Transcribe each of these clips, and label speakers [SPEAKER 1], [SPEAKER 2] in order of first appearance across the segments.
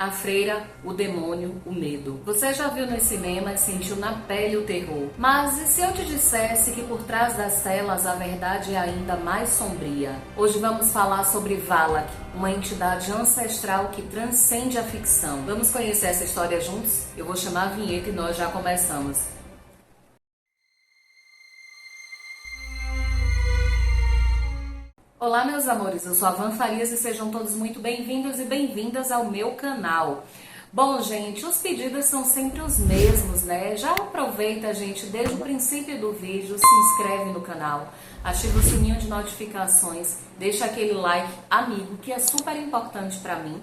[SPEAKER 1] A freira, o demônio, o medo. Você já viu nos cinemas, sentiu na pele o terror. Mas e se eu te dissesse que por trás das telas a verdade é ainda mais sombria? Hoje vamos falar sobre Valak, uma entidade ancestral que transcende a ficção. Vamos conhecer essa história juntos? Eu vou chamar a vinheta e nós já começamos. Olá meus amores, eu sou a Van Farias e sejam todos muito bem-vindos e bem-vindas ao meu canal. Bom gente, os pedidos são sempre os mesmos, né? Já aproveita gente, desde o princípio do vídeo, se inscreve no canal, ativa o sininho de notificações, deixa aquele like amigo que é super importante pra mim,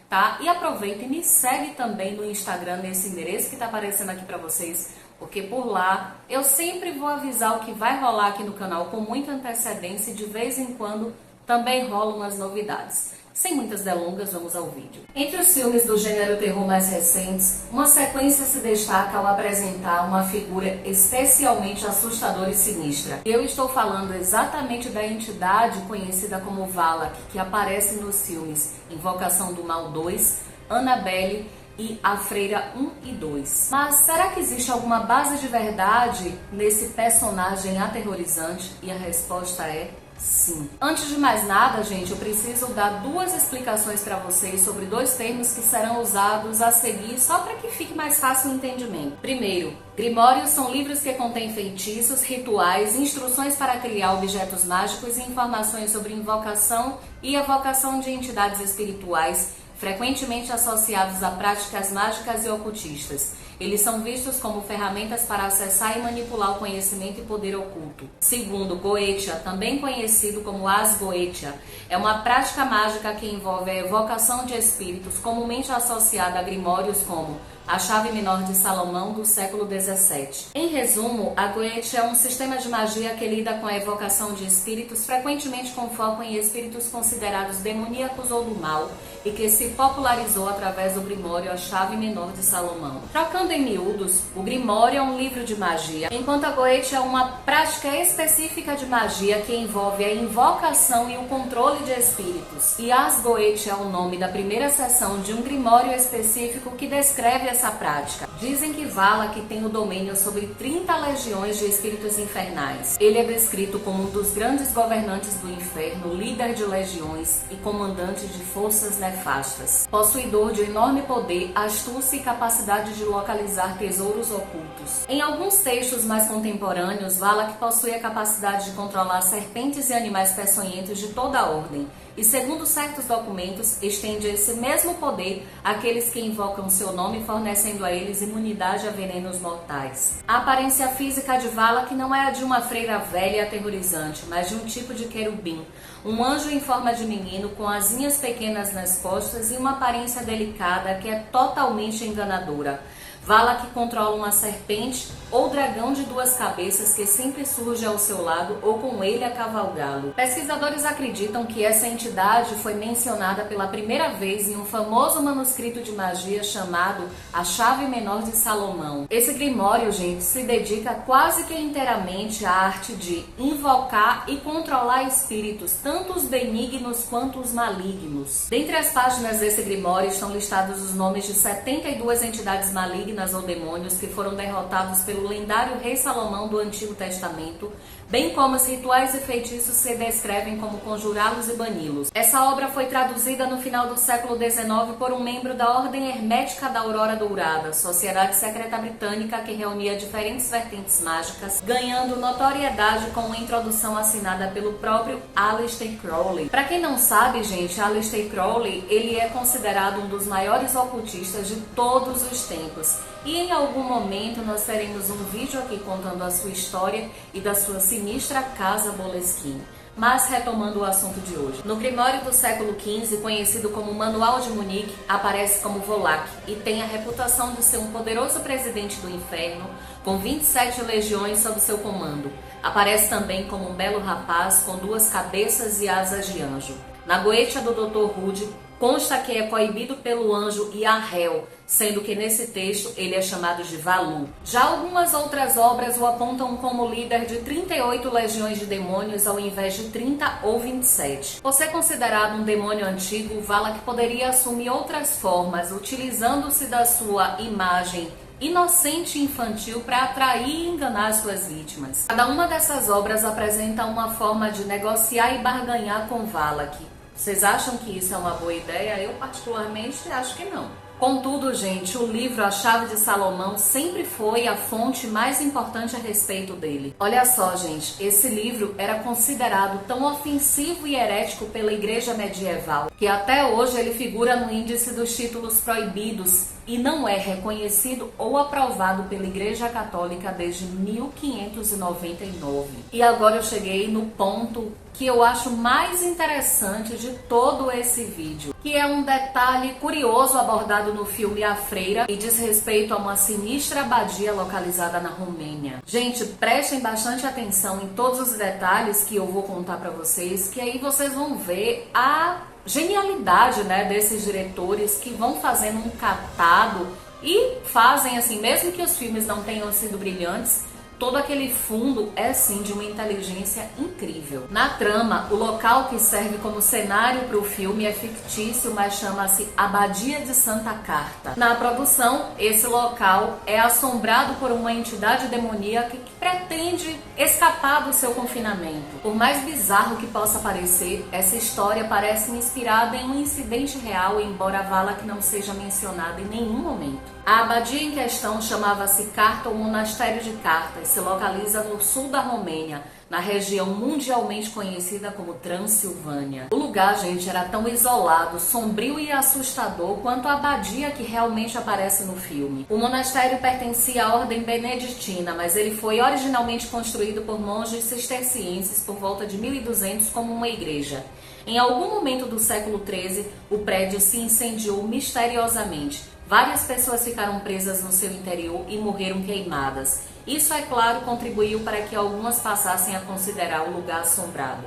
[SPEAKER 1] tá? E aproveita e me segue também no Instagram, nesse endereço que tá aparecendo aqui pra vocês, porque por lá eu sempre vou avisar o que vai rolar aqui no canal com muita antecedência e de vez em quando também rolam umas novidades. Sem muitas delongas, vamos ao vídeo. Entre os filmes do gênero terror mais recentes, uma sequência se destaca ao apresentar uma figura especialmente assustadora e sinistra. Eu estou falando exatamente da entidade conhecida como Valak, que aparece nos filmes Invocação do Mal 2, Annabelle e A Freira 1 e 2. Mas será que existe alguma base de verdade nesse personagem aterrorizante? E a resposta é sim. Antes de mais nada, gente, eu preciso dar duas explicações para vocês sobre dois termos que serão usados a seguir só para que fique mais fácil o entendimento. Primeiro, grimórios são livros que contêm feitiços, rituais, instruções para criar objetos mágicos e informações sobre invocação e evocação de entidades espirituais, frequentemente associados a práticas mágicas e ocultistas. Eles são vistos como ferramentas para acessar e manipular o conhecimento e poder oculto. Segundo, Goetia, também conhecido como Asgoetia, é uma prática mágica que envolve a evocação de espíritos, comumente associada a grimórios como A Chave Menor de Salomão, do século XVII. Em resumo, a Goetia é um sistema de magia que lida com a evocação de espíritos, frequentemente com foco em espíritos considerados demoníacos ou do mal, e que se popularizou através do Grimório A Chave Menor de Salomão. Trocando em miúdos, o Grimório é um livro de magia, enquanto a Goetia é uma prática específica de magia que envolve a invocação e o controle de espíritos. E Asgoetia é o nome da primeira seção de um Grimório específico que descreve essa prática. Dizem que Valak tem o domínio sobre 30 legiões de espíritos infernais. Ele é descrito como um dos grandes governantes do inferno, líder de legiões e comandante de forças nefastas. Possuidor de enorme poder, astúcia e capacidade de localizar tesouros ocultos. Em alguns textos mais contemporâneos, Valak possui a capacidade de controlar serpentes e animais peçonhentos de toda a ordem. E segundo certos documentos, estende esse mesmo poder àqueles que invocam seu nome, fornecendo a eles imunidade a venenos mortais. A aparência física de Valak não é a de uma freira velha e aterrorizante, mas de um tipo de querubim, um anjo em forma de menino com asinhas pequenas nas costas e uma aparência delicada que é totalmente enganadora. Valak controla uma serpente ou dragão de duas cabeças que sempre surge ao seu lado ou com ele a cavalgá-lo. Pesquisadores acreditam que essa entidade foi mencionada pela primeira vez em um famoso manuscrito de magia chamado A Chave Menor de Salomão. Esse grimório, gente, se dedica quase que inteiramente à arte de invocar e controlar espíritos, tanto os benignos quanto os malignos. Dentre as páginas desse grimório estão listados os nomes de 72 entidades malignas ou demônios que foram derrotados pelo lendário rei Salomão do Antigo Testamento, bem como os rituais e feitiços se descrevem como conjurá-los e bani-los. Essa obra foi traduzida no final do século XIX por um membro da Ordem Hermética da Aurora Dourada, sociedade secreta britânica que reunia diferentes vertentes mágicas, ganhando notoriedade com uma introdução assinada pelo próprio Aleister Crowley. Para quem não sabe, gente, Aleister Crowley, ele é considerado um dos maiores ocultistas de todos os tempos. E em algum momento nós teremos um vídeo aqui contando a sua história e da sua sinistra casa Boleskine. Mas retomando o assunto de hoje. No Grimório do século XV, conhecido como Manual de Munique, aparece como Volak e tem a reputação de ser um poderoso presidente do inferno, com 27 legiões sob seu comando. Aparece também como um belo rapaz com duas cabeças e asas de anjo. Na Goetia do Dr. Hood, consta que é coibido pelo anjo Yahel, sendo que nesse texto ele é chamado de Valu. Já algumas outras obras o apontam como líder de 38 legiões de demônios ao invés de 30 ou 27. Por ser considerado um demônio antigo, Valak poderia assumir outras formas, utilizando-se da sua imagem inocente e infantil para atrair e enganar suas vítimas. Cada uma dessas obras apresenta uma forma de negociar e barganhar com Valak. Vocês acham que isso é uma boa ideia? Eu particularmente acho que não. Contudo, gente, o livro A Chave de Salomão sempre foi a fonte mais importante a respeito dele. Olha só, gente, esse livro era considerado tão ofensivo e herético pela igreja medieval, que até hoje ele figura no índice dos títulos proibidos e não é reconhecido ou aprovado pela Igreja Católica desde 1599. E agora eu cheguei no ponto que eu acho mais interessante de todo esse vídeo, que é um detalhe curioso abordado no filme A Freira e diz respeito a uma sinistra abadia localizada na Romênia. Gente, prestem bastante atenção em todos os detalhes que eu vou contar para vocês, que aí vocês vão ver a genialidade, né, desses diretores que vão fazendo um catado e fazem assim, mesmo que os filmes não tenham sido brilhantes, todo aquele fundo é sim de uma inteligência incrível. Na trama, o local que serve como cenário para o filme é fictício, mas chama-se Abadia de Santa Carta. Na produção, esse local é assombrado por uma entidade demoníaca que pretende escapar do seu confinamento. Por mais bizarro que possa parecer, essa história parece inspirada em um incidente real, embora Valak não seja mencionada em nenhum momento. A abadia em questão chamava-se Carta ou Monastério de Carta e se localiza no sul da Romênia, na região mundialmente conhecida como Transilvânia. O lugar, gente, era tão isolado, sombrio e assustador quanto a abadia que realmente aparece no filme. O monastério pertencia à ordem beneditina, mas ele foi originalmente construído por monges cistercienses por volta de 1200 como uma igreja. Em algum momento do século XIII, o prédio se incendiou misteriosamente. Várias pessoas ficaram presas no seu interior e morreram queimadas. Isso, é claro, contribuiu para que algumas passassem a considerar o lugar assombrado.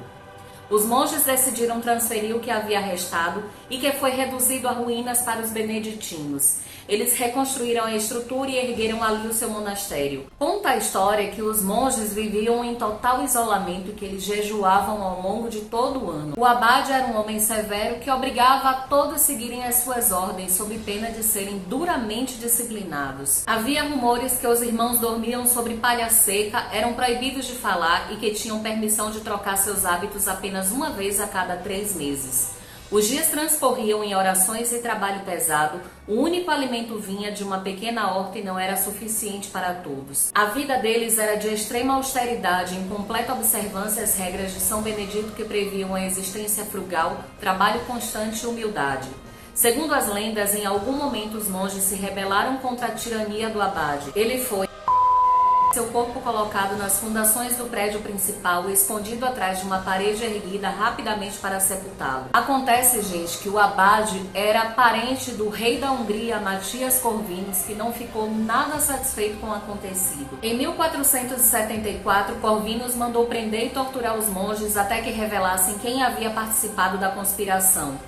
[SPEAKER 1] Os monges decidiram transferir o que havia restado e que foi reduzido a ruínas para os beneditinos. Eles reconstruíram a estrutura e ergueram ali o seu monastério. Conta a história que os monges viviam em total isolamento e que eles jejuavam ao longo de todo o ano. O abade era um homem severo que obrigava a todos a seguirem as suas ordens, sob pena de serem duramente disciplinados. Havia rumores que os irmãos dormiam sobre palha seca, eram proibidos de falar e que tinham permissão de trocar seus hábitos apenas uma vez a cada 3 meses. Os dias transcorriam em orações e trabalho pesado, o único alimento vinha de uma pequena horta e não era suficiente para todos. A vida deles era de extrema austeridade, em completa observância às regras de São Benedito que previam a existência frugal, trabalho constante e humildade. Segundo as lendas, em algum momento os monges se rebelaram contra a tirania do abade. Ele foi seu corpo colocado nas fundações do prédio principal e escondido atrás de uma parede erguida rapidamente para sepultá-lo. Acontece, gente, que o abade era parente do rei da Hungria, Matias Corvinus, que não ficou nada satisfeito com o acontecido. Em 1474, Corvinus mandou prender e torturar os monges até que revelassem quem havia participado da conspiração.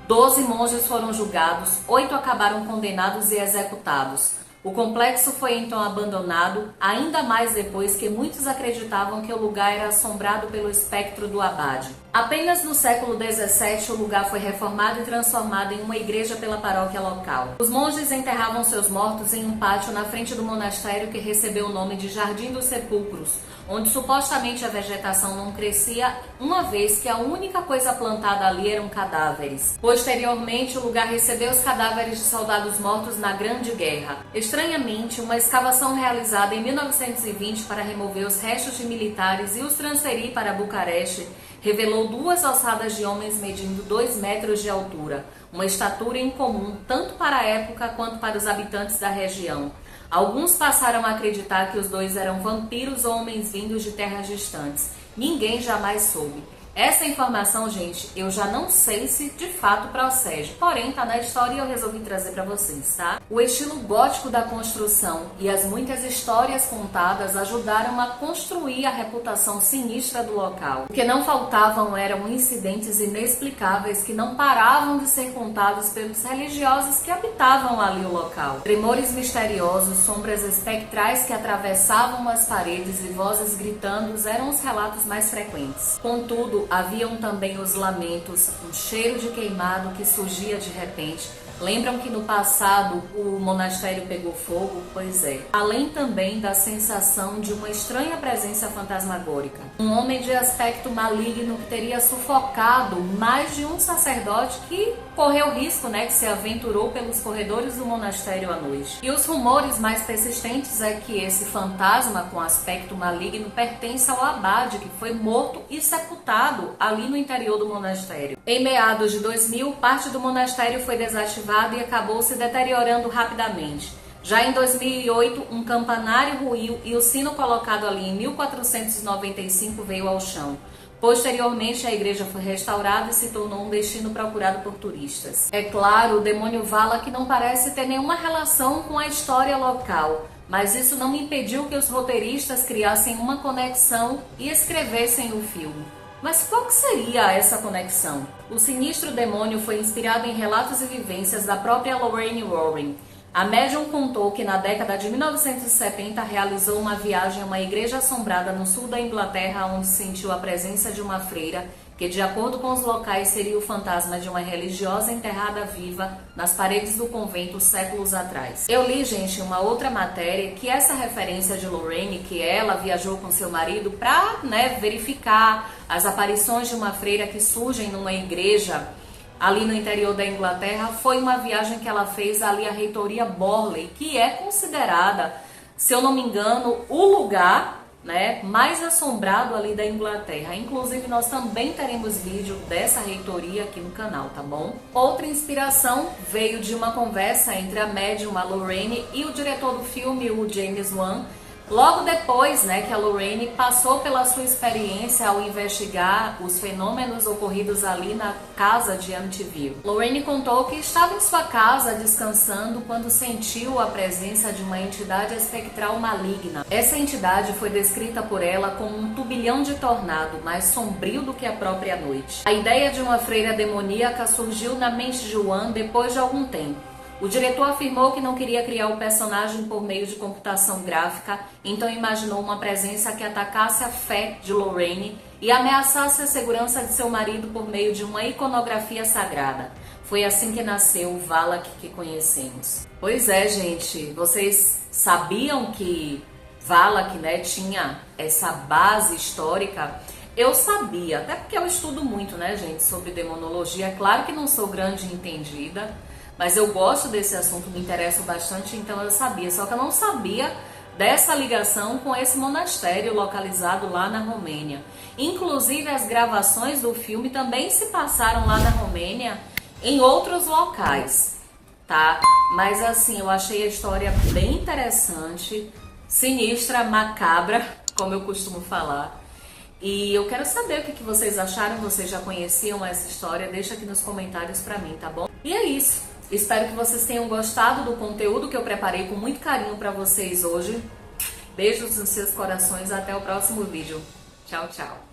[SPEAKER 1] 12 monges foram julgados, 8 acabaram condenados e executados. O complexo foi então abandonado, ainda mais depois que muitos acreditavam que o lugar era assombrado pelo espectro do abade. Apenas no século XVII o lugar foi reformado e transformado em uma igreja pela paróquia local. Os monges enterravam seus mortos em um pátio na frente do monastério que recebeu o nome de Jardim dos Sepulcros, onde supostamente a vegetação não crescia, uma vez que a única coisa plantada ali eram cadáveres. Posteriormente, o lugar recebeu os cadáveres de soldados mortos na Grande Guerra. Estranhamente, uma escavação realizada em 1920 para remover os restos de militares e os transferir para Bucareste revelou 2 ossadas de homens medindo 2 metros de altura, uma estatura incomum tanto para a época quanto para os habitantes da região. Alguns passaram a acreditar que os 2 eram vampiros ou homens vindos de terras distantes. Ninguém jamais soube. Essa informação, gente, eu já não sei se de fato procede, porém tá na história e eu resolvi trazer para vocês, tá? O estilo gótico da construção e as muitas histórias contadas ajudaram a construir a reputação sinistra do local. O que não faltavam eram incidentes inexplicáveis que não paravam de ser contados pelos religiosos que habitavam ali o local. Tremores misteriosos, sombras espectrais que atravessavam as paredes e vozes gritando eram os relatos mais frequentes. Contudo, haviam também os lamentos, um cheiro de queimado que surgia de repente. Lembram que no passado o monastério pegou fogo? Pois é. Além também da sensação de uma estranha presença fantasmagórica. Um homem de aspecto maligno que teria sufocado mais de um sacerdote que correu risco, que se aventurou pelos corredores do monastério à noite. E os rumores mais persistentes é que esse fantasma com aspecto maligno pertence ao abade, que foi morto e sepultado ali no interior do monastério. Em meados de 2000, parte do monastério foi desativada e acabou se deteriorando rapidamente. Já em 2008, um campanário ruiu e o sino colocado ali em 1495 veio ao chão. Posteriormente, a igreja foi restaurada e se tornou um destino procurado por turistas. É claro, o demônio Valak não parece ter nenhuma relação com a história local, mas isso não impediu que os roteiristas criassem uma conexão e escrevessem o filme. Mas qual que seria essa conexão? O sinistro demônio foi inspirado em relatos e vivências da própria Lorraine Warren. A médium contou que na década de 1970 realizou uma viagem a uma igreja assombrada no sul da Inglaterra, onde sentiu a presença de uma freira que, de acordo com os locais, seria o fantasma de uma religiosa enterrada viva nas paredes do convento séculos atrás. Eu li, gente, uma outra matéria que essa referência de Lorraine, que ela viajou com seu marido para, verificar as aparições de uma freira que surgem numa igreja ali no interior da Inglaterra, foi uma viagem que ela fez ali à reitoria Borley, que é considerada, se eu não me engano, o lugar mais assombrado ali da Inglaterra. Inclusive, nós também teremos vídeo dessa reitoria aqui no canal, tá bom? Outra inspiração veio de uma conversa entre a médium, a Lorraine, e o diretor do filme, o James Wan, logo depois que a Lorraine passou pela sua experiência ao investigar os fenômenos ocorridos ali na casa de Amityville. Lorraine contou que estava em sua casa descansando quando sentiu a presença de uma entidade espectral maligna. Essa entidade foi descrita por ela como um turbilhão de tornado, mais sombrio do que a própria noite. A ideia de uma freira demoníaca surgiu na mente de Wan depois de algum tempo. O diretor afirmou que não queria criar o personagem por meio de computação gráfica, então imaginou uma presença que atacasse a fé de Lorraine e ameaçasse a segurança de seu marido por meio de uma iconografia sagrada. Foi assim que nasceu o Valak que conhecemos. Pois é, gente, vocês sabiam que Valak tinha essa base histórica? Eu sabia, até porque eu estudo muito, gente, sobre demonologia. É claro que não sou grande entendida, mas eu gosto desse assunto, me interesso bastante, então eu sabia. Só que eu não sabia dessa ligação com esse monastério localizado lá na Romênia. Inclusive, as gravações do filme também se passaram lá na Romênia, em outros locais, tá? Mas assim, eu achei a história bem interessante, sinistra, macabra, como eu costumo falar. E eu quero saber o que vocês acharam, vocês já conheciam essa história? Deixa aqui nos comentários pra mim, tá bom? E é isso. Espero que vocês tenham gostado do conteúdo que eu preparei com muito carinho pra vocês hoje. Beijos nos seus corações, até o próximo vídeo. Tchau, tchau.